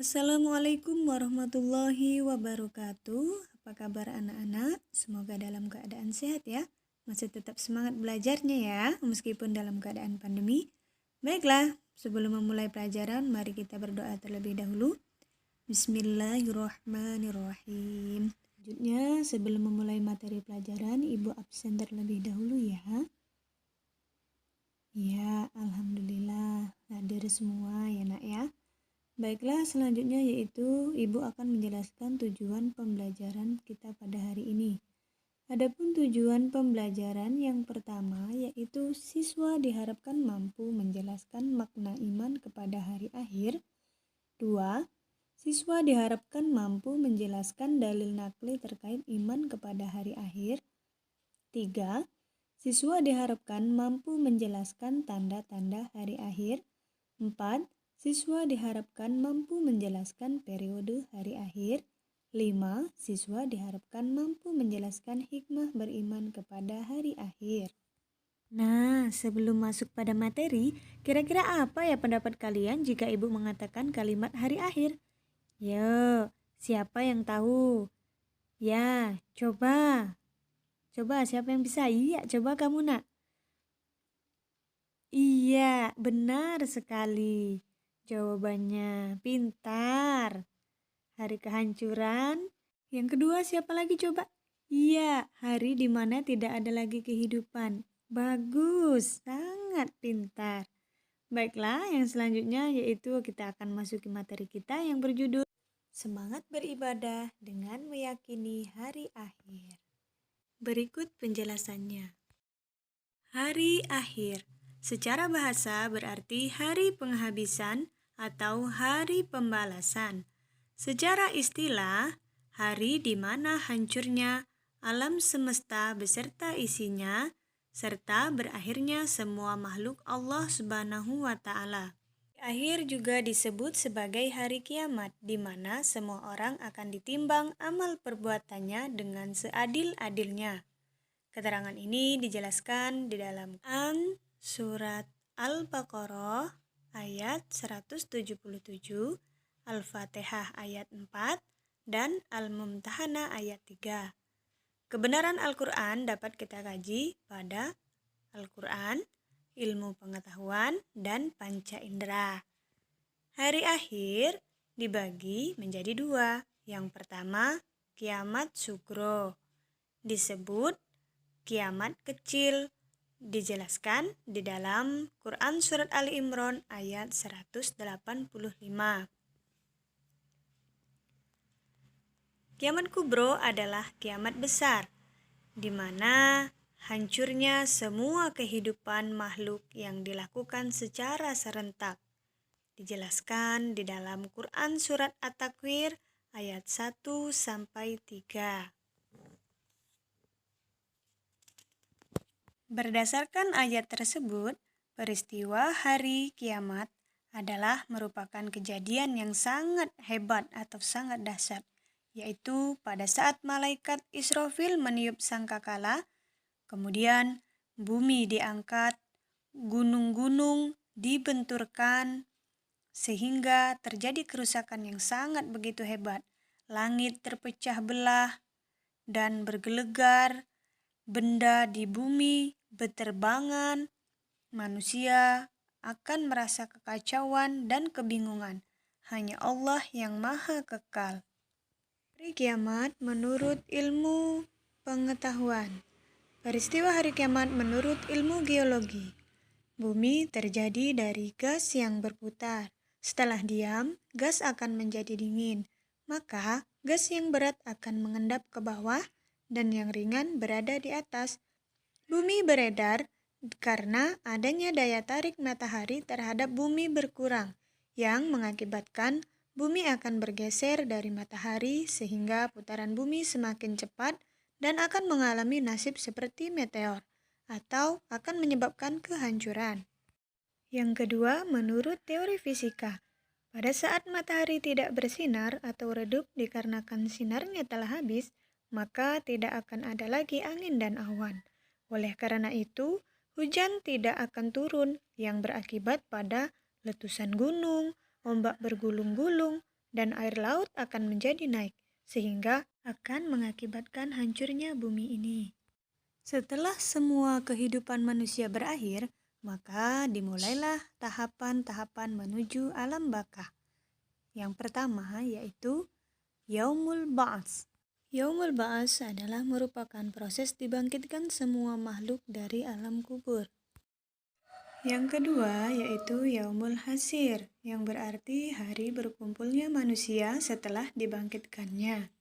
Assalamualaikum warahmatullahi wabarakatuh. Apa kabar anak-anak? Semoga dalam keadaan sehat ya. Masih tetap semangat belajarnya ya, meskipun dalam keadaan pandemi. Baiklah, sebelum memulai pelajaran, mari kita berdoa terlebih dahulu. Bismillahirrahmanirrahim. Selanjutnya, sebelum memulai materi pelajaran, Ibu absen terlebih dahulu ya. Ya, alhamdulillah hadir semua ya nak ya. Baiklah, selanjutnya yaitu Ibu akan menjelaskan tujuan pembelajaran kita pada hari ini. Adapun tujuan pembelajaran yang pertama yaitu siswa diharapkan mampu menjelaskan makna iman kepada hari akhir. 2. Siswa diharapkan mampu menjelaskan dalil nakli terkait iman kepada hari akhir. 3. Siswa diharapkan mampu menjelaskan tanda-tanda hari akhir. 4. Siswa diharapkan mampu menjelaskan periode hari akhir. 5. Siswa diharapkan mampu menjelaskan hikmah beriman kepada hari akhir. Nah, sebelum masuk pada materi, kira-kira apa ya pendapat kalian jika Ibu mengatakan kalimat hari akhir? Yo, siapa yang tahu? Ya, coba. Coba siapa yang bisa? Iya, coba kamu nak. Iya, benar sekali. Jawabannya pintar. Hari kehancuran. Yang kedua siapa lagi coba? Iya, hari di mana tidak ada lagi kehidupan. Bagus, sangat pintar. Baiklah, yang selanjutnya yaitu kita akan masuki materi kita yang berjudul Semangat beribadah dengan meyakini hari akhir. Berikut penjelasannya. Hari akhir. Secara bahasa berarti hari penghabisan atau hari pembalasan. Secara istilah, hari di mana hancurnya alam semesta beserta isinya, serta berakhirnya semua makhluk Allah Subhanahu wa Ta'ala. Akhir juga disebut sebagai hari kiamat, di mana semua orang akan ditimbang amal perbuatannya dengan seadil-adilnya. Keterangan ini dijelaskan di dalam Quran surat Al-Baqarah ayat 177, Al-Fatihah ayat 4, dan Al-Mumtahanah ayat 3. Kebenaran Al-Quran dapat kita kaji pada Al-Quran, ilmu pengetahuan, dan panca indera. Hari akhir dibagi menjadi dua. Yang pertama, kiamat sugro. Disebut kiamat kecil, dijelaskan di dalam Quran Surat Ali Imran ayat 185. Kiamat kubro adalah kiamat besar, di mana hancurnya semua kehidupan makhluk yang dilakukan secara serentak. Dijelaskan di dalam Quran Surat At-Takwir ayat 1-3. Berdasarkan ayat tersebut, peristiwa hari kiamat adalah merupakan kejadian yang sangat hebat atau sangat dahsyat, yaitu pada saat malaikat Israfil meniup sangkakala, kemudian bumi diangkat, gunung-gunung dibenturkan, sehingga terjadi kerusakan yang sangat begitu hebat. Langit terpecah belah dan bergelegar, benda di bumi berterbangan, manusia akan merasa kekacauan dan kebingungan. Hanya Allah yang maha kekal. Hari kiamat menurut ilmu pengetahuan. Peristiwa hari kiamat menurut ilmu geologi. Bumi terjadi dari gas yang berputar. Setelah diam, gas akan menjadi dingin. Maka, gas yang berat akan mengendap ke bawah dan yang ringan berada di atas. Bumi beredar karena adanya daya tarik matahari terhadap bumi berkurang, yang mengakibatkan bumi akan bergeser dari matahari sehingga putaran bumi semakin cepat dan akan mengalami nasib seperti meteor atau akan menyebabkan kehancuran. Yang kedua, menurut teori fisika, pada saat matahari tidak bersinar atau redup dikarenakan sinarnya telah habis, maka tidak akan ada lagi angin dan awan. Oleh karena itu, hujan tidak akan turun yang berakibat pada letusan gunung, ombak bergulung-gulung, dan air laut akan menjadi naik, sehingga akan mengakibatkan hancurnya bumi ini. Setelah semua kehidupan manusia berakhir, maka dimulailah tahapan-tahapan menuju alam baka. Yang pertama yaitu Yaumul Ba'ats. Yaumul Ba'ats adalah merupakan proses dibangkitkan semua makhluk dari alam kubur. Yang kedua yaitu Yaumul Hasyr, yang berarti hari berkumpulnya manusia setelah dibangkitkannya.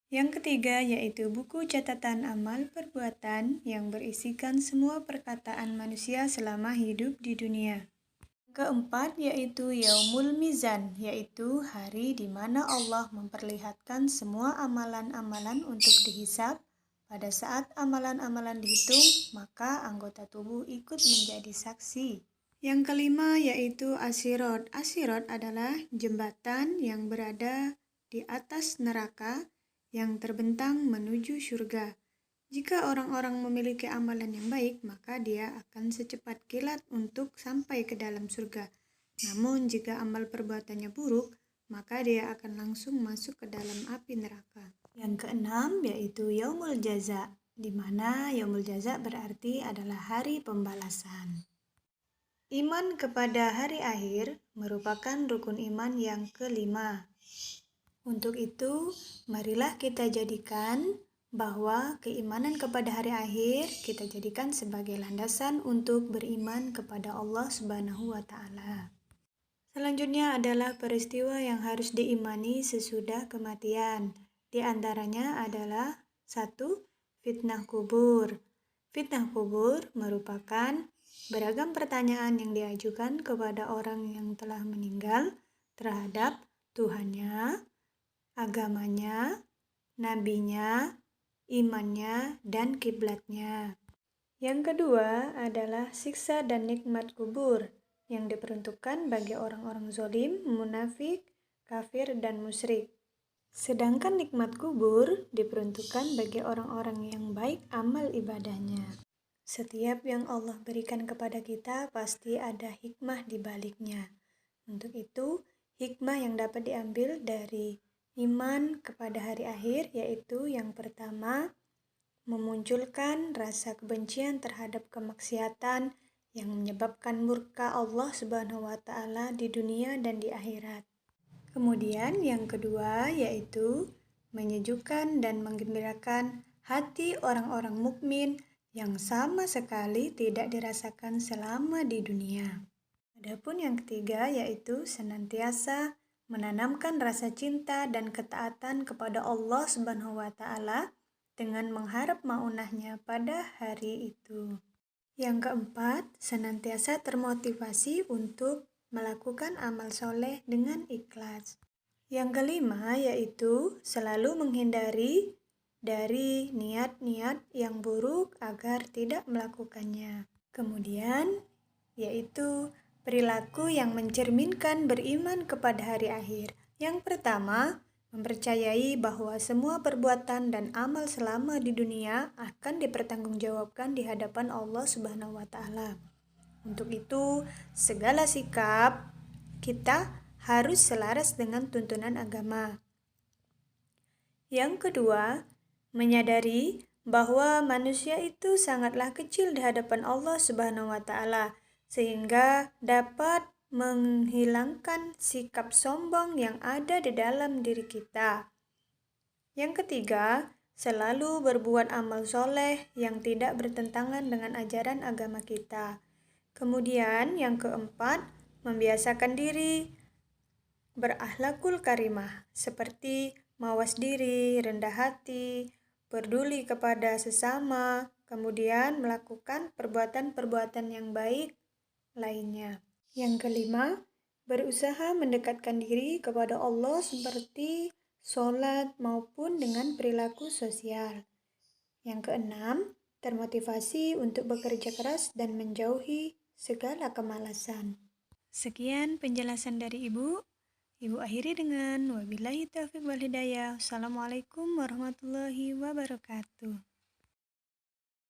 Yang ketiga yaitu buku catatan amal perbuatan yang berisikan semua perkataan manusia selama hidup di dunia. Keempat yaitu Yaumul Mizan, yaitu hari di mana Allah memperlihatkan semua amalan-amalan untuk dihisab. Pada saat amalan-amalan dihitung, maka anggota tubuh ikut menjadi saksi. Yang kelima yaitu As-Sirat. As-Sirat adalah jembatan yang berada di atas neraka yang terbentang menuju surga. Jika orang-orang memiliki amalan yang baik, maka dia akan secepat kilat untuk sampai ke dalam surga. Namun jika amal perbuatannya buruk, maka dia akan langsung masuk ke dalam api neraka. Yang keenam yaitu Yaumul Jaza, di mana Yaumul Jaza berarti adalah hari pembalasan. Iman kepada hari akhir merupakan rukun iman yang kelima. Untuk itu, marilah kita jadikan bahwa keimanan kepada hari akhir kita jadikan sebagai landasan untuk beriman kepada Allah Subhanahu wa Ta'ala. Selanjutnya adalah peristiwa yang harus diimani sesudah kematian. Di antaranya adalah 1. Fitnah kubur. Fitnah kubur merupakan beragam pertanyaan yang diajukan kepada orang yang telah meninggal terhadap Tuhannya, agamanya, nabinya, imannya, dan kiblatnya. Yang kedua adalah siksa dan nikmat kubur yang diperuntukkan bagi orang-orang zalim, munafik, kafir, dan musyrik. Sedangkan nikmat kubur diperuntukkan bagi orang-orang yang baik amal ibadahnya. Setiap yang Allah berikan kepada kita pasti ada hikmah di baliknya. Untuk itu, hikmah yang dapat diambil dari iman kepada hari akhir yaitu yang pertama, memunculkan rasa kebencian terhadap kemaksiatan yang menyebabkan murka Allah Subhanahu wa Ta'ala di dunia dan di akhirat. Kemudian yang kedua yaitu menyejukkan dan menggembirakan hati orang-orang mukmin yang sama sekali tidak dirasakan selama di dunia. Adapun yang ketiga yaitu senantiasa menanamkan rasa cinta dan ketaatan kepada Allah Subhanahu wa Ta'ala dengan mengharap maunahnya pada hari itu. Yang keempat, senantiasa termotivasi untuk melakukan amal soleh dengan ikhlas. Yang kelima yaitu selalu menghindari dari niat-niat yang buruk agar tidak melakukannya. Kemudian yaitu perilaku yang mencerminkan beriman kepada hari akhir. Yang pertama, mempercayai bahwa semua perbuatan dan amal selama di dunia akan dipertanggungjawabkan di hadapan Allah Subhanahu wa Ta'ala. Untuk itu, segala sikap kita harus selaras dengan tuntunan agama. Yang kedua, menyadari bahwa manusia itu sangatlah kecil di hadapan Allah Subhanahu wa Ta'ala, sehingga dapat menghilangkan sikap sombong yang ada di dalam diri kita. Yang ketiga, selalu berbuat amal soleh yang tidak bertentangan dengan ajaran agama kita. Kemudian yang keempat, membiasakan diri berakhlakul karimah, seperti mawas diri, rendah hati, peduli kepada sesama, kemudian melakukan perbuatan-perbuatan yang baik lainnya. Yang kelima, berusaha mendekatkan diri kepada Allah seperti sholat maupun dengan perilaku sosial. Yang keenam, termotivasi untuk bekerja keras dan menjauhi segala kemalasan. Sekian penjelasan dari Ibu. Ibu akhiri dengan wabillahi taufiq wal hidayah. Assalamualaikum warahmatullahi wabarakatuh.